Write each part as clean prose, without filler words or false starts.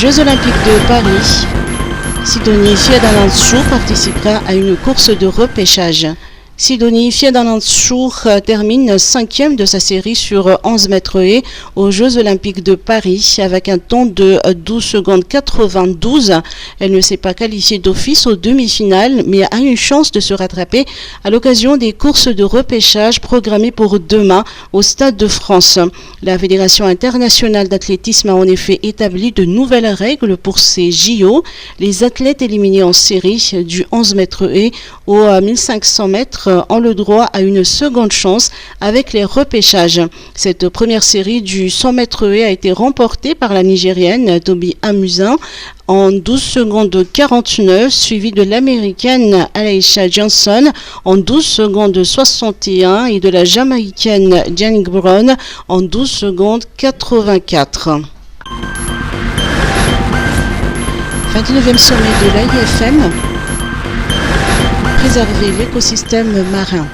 Jeux Olympiques de Paris, Sidonie Fiadanantsour participera à une course de repêchage. Sidonie Fiadanantsour termine 5e de sa série sur 11 mètres haies aux Jeux Olympiques de Paris avec un temps de 12 secondes 92. Elle ne s'est pas qualifiée d'office aux demi-finales mais a une chance de se rattraper à l'occasion des courses de repêchage programmées pour demain au Stade de France. La Fédération internationale d'athlétisme a en effet établi de nouvelles règles pour ces JO. Les athlètes éliminés en série du 11 mètres haies aux 1500 mètres ont le droit à une seconde chance avec les repêchages. Cette première série du 100 mètres haies a été remportée par la Nigérienne Tobi Amusan en 12 secondes 49, suivie de l'Américaine Aisha Johnson en 12 secondes 61 et de la Jamaïcaine Janick Brown en 12 secondes 84. 29e sommet de l'AIFM. Préserver l'écosystème marin.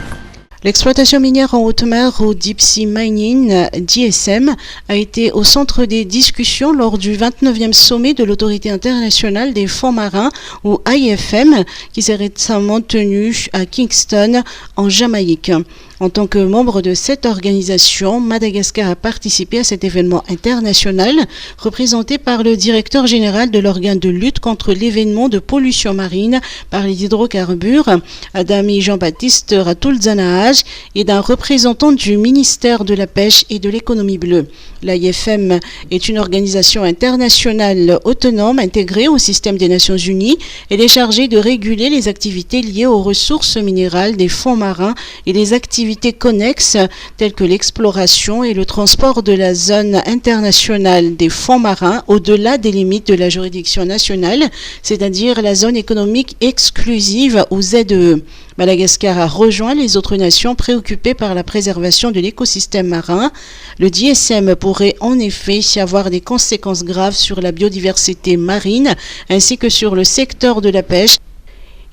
L'exploitation minière en haute mer ou Deep Sea Mining, DSM, a été au centre des discussions lors du 29e sommet de l'Autorité internationale des fonds marins, ou AIFM, qui s'est récemment tenu à Kingston, en Jamaïque. En tant que membre de cette organisation, Madagascar a participé à cet événement international, représenté par le directeur général de l'organe de lutte contre l'événement de pollution marine par les hydrocarbures, Adami Jean-Baptiste Ratoul-Zanahaj, et d'un représentant du ministère de la Pêche et de l'économie bleue. L'AIFM est une organisation internationale autonome intégrée au système des Nations Unies. Elle est chargée de réguler les activités liées aux ressources minérales des fonds marins et les activités connexes telles que l'exploration et le transport de la zone internationale des fonds marins au-delà des limites de la juridiction nationale, c'est-à-dire la zone économique exclusive ou ZEE. Madagascar a rejoint les autres nations préoccupées par la préservation de l'écosystème marin. Le DSM pourrait en effet y avoir des conséquences graves sur la biodiversité marine ainsi que sur le secteur de la pêche,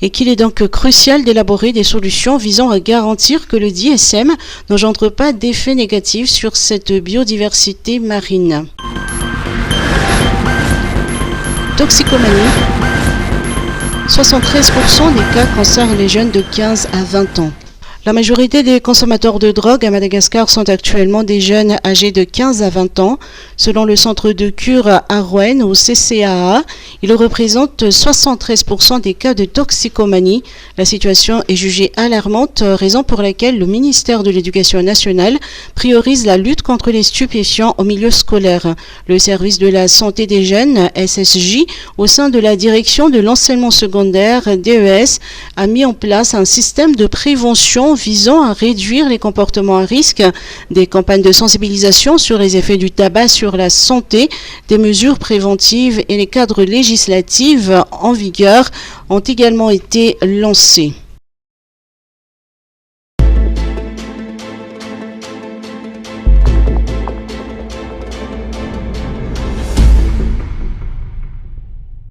et qu'il est donc crucial d'élaborer des solutions visant à garantir que le DSM n'engendre pas d'effets négatifs sur cette biodiversité marine. Toxicomanie. 73% des cas concernent les jeunes de 15 à 20 ans. La majorité des consommateurs de drogue à Madagascar sont actuellement des jeunes âgés de 15 à 20 ans. Selon le centre de cure à Rouen ou CCAA, il représente 73% des cas de toxicomanie. La situation est jugée alarmante, raison pour laquelle le ministère de l'Éducation nationale priorise la lutte contre les stupéfiants au milieu scolaire. Le service de la santé des jeunes, SSJ, au sein de la direction de l'enseignement secondaire, DES, a mis en place un système de prévention visant à réduire les comportements à risque, des campagnes de sensibilisation sur les effets du tabac sur la santé, des mesures préventives et les cadres législatifs en vigueur ont également été lancés.